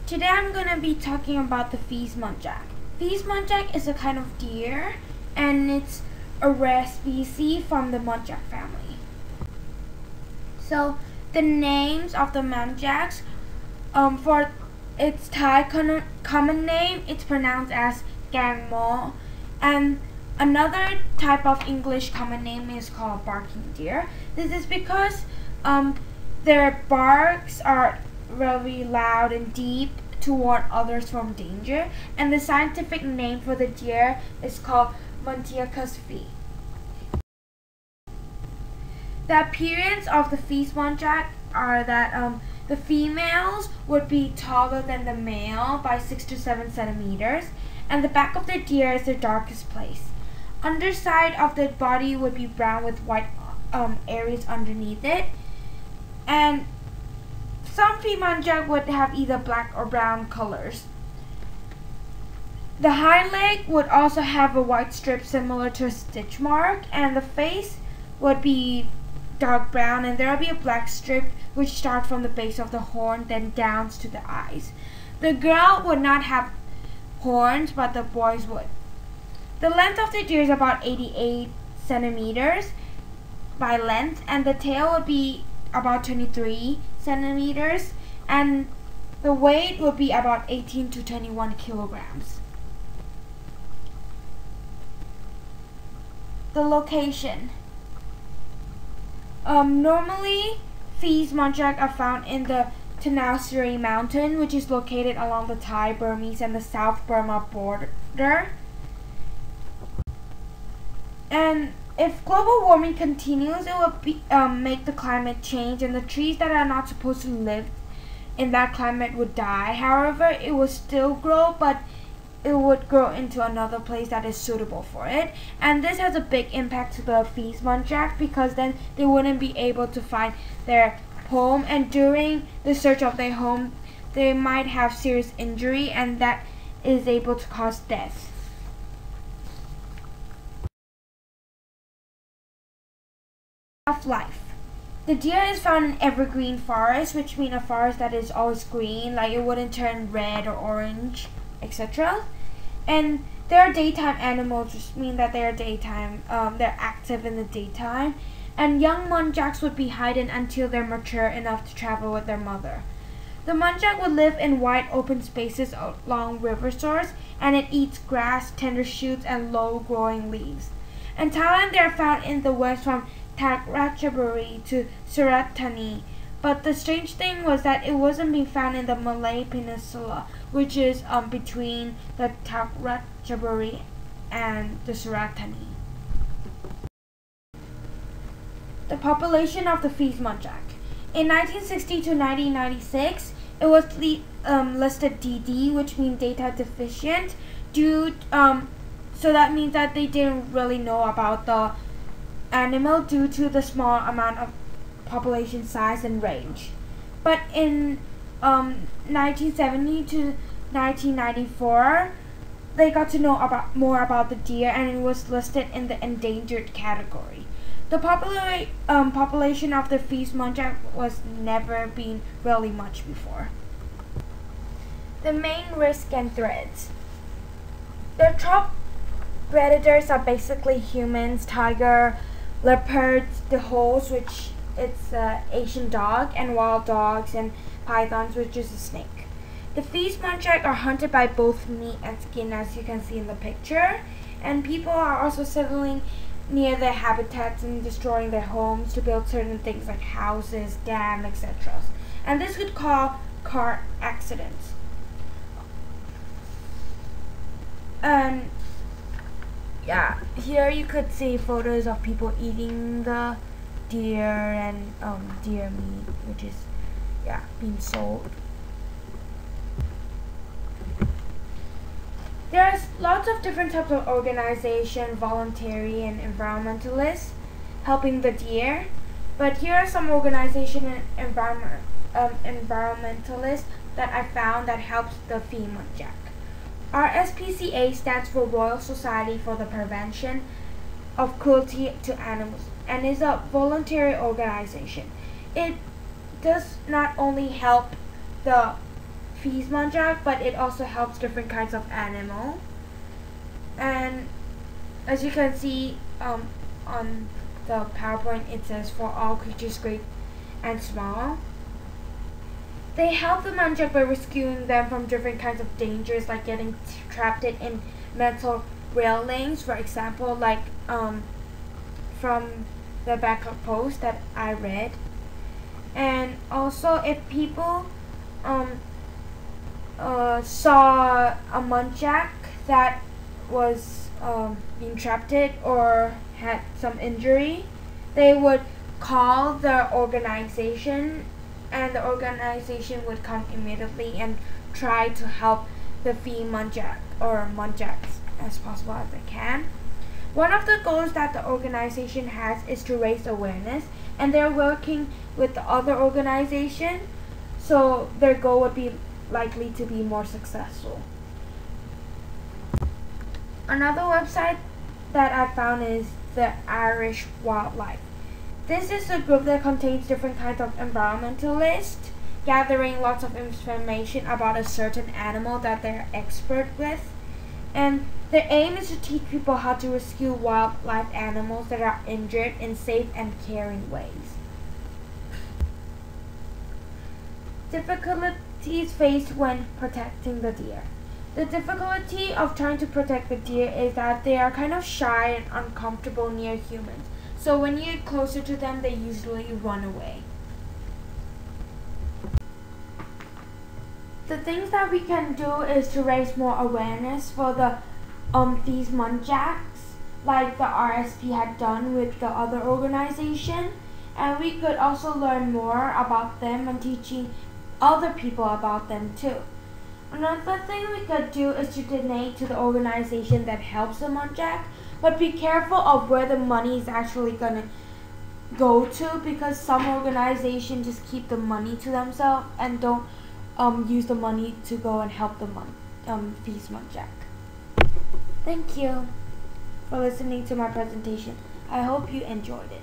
Today I'm going to be talking about the Muntjac. Muntjac is a kind of deer, and it's a rare species from the Muntjac family. So the names of the Muntjacs, for its Thai common name, it's pronounced as Gang Mo, and another type of English common name is called barking deer. This is because their barks are very loud and deep to warn others from danger, and the scientific name for the deer is called Muntjac. The appearance of the Muntjac are that the females would be taller than the male by 6 to 7 centimeters, and the back of the deer is the darkest place. Underside of the body would be brown with white areas underneath it, and some Muntjac would have either black or brown colors. The hind leg would also have a white strip similar to a stitch mark, and the face would be dark brown, and there will be a black strip which starts from the base of the horn then down to the eyes. The girl would not have horns, but the boys would. The length of the deer is about 88 centimeters by length, and the tail would be about 23 centimeters, and the weight would be about 18 to 21 kilograms. The location. Normally, Muntjac are found in the Tanasiri mountain, which is located along the Thai, Burmese, and the South Burma border. And if global warming continues, it will make the climate change, and the trees that are not supposed to live in that climate would die. However, it will still grow, but it would grow into another place that is suitable for it. And this has a big impact to the Muntjac, because then they wouldn't be able to find their home, and during the search of their home, they might have serious injury, and that is able to cause death. Of life. The deer is found in evergreen forest, which means a forest that is always green, like it wouldn't turn red or orange, etc. And they're daytime animals, which mean that they're active in the daytime. And young Muntjacs would be hidden until they're mature enough to travel with their mother. The Muntjac would live in wide open spaces along river shores, and it eats grass, tender shoots, and low-growing leaves. In Thailand, they are found in the west from Thak Ratchaburi to Surat Thani, but the strange thing was that it wasn't being found in the Malay Peninsula, which is between the Thak Ratchaburi and the Surat Thani. The population of the Muntjac. In 1960 to 1996, it was listed DD, which means data deficient, so that means that they didn't really know about the animal due to the small amount of population size and range. But in 1970 to 1994, they got to know more about the deer, and it was listed in the endangered category. The population of the Muntjac was never been really much before. The main risk and threats. The top predators are basically humans, tiger, leopards, the holes, which it's Asian dog, and wild dogs, and pythons, which is a snake. The Muntjac are hunted by both meat and skin, as you can see in the picture, and people are also settling near their habitats and destroying their homes to build certain things like houses, dams, etc. And this could cause car accidents. And yeah, here you could see photos of people eating the deer and deer meat, which is being sold. There's lots of different types of organization, voluntary and environmentalists, helping the deer. But here are some organization and environmentalists that I found that helps the Muntjac. RSPCA stands for Royal Society for the Prevention of Cruelty to Animals, and is a voluntary organization. It does not only help the fees Muntjac, but it also helps different kinds of animal. And as you can see on the PowerPoint, it says for all creatures great and small. They help the Muntjac by rescuing them from different kinds of dangers, like getting trapped in metal railings, for example, like from the backup post that I read. And also, if people saw a Muntjac that was being trapped or had some injury, they would call the organization, and the organization would come immediately and try to help the fee Muntjac or Muntjacs as possible as they can. One of the goals that the organization has is to raise awareness, and they're working with the other organization, so their goal would be likely to be more successful. Another website that I found is the Irish Wildlife. This is a group that contains different kinds of environmentalists, gathering lots of information about a certain animal that they're expert with. And their aim is to teach people how to rescue wildlife animals that are injured in safe and caring ways. Difficulties faced when protecting the deer. The difficulty of trying to protect the deer is that they are kind of shy and uncomfortable near humans. So when you get closer to them, they usually run away. The things that we can do is to raise more awareness for these Muntjacs, like the RSP had done with the other organization, and we could also learn more about them and teaching other people about them too. Another thing we could do is to donate to the organization that helps the Muntjac, but be careful of where the money is actually going to go to, because some organizations just keep the money to themselves and don't use the money to go and help the fees Muntjac. Thank you for listening to my presentation. I hope you enjoyed it.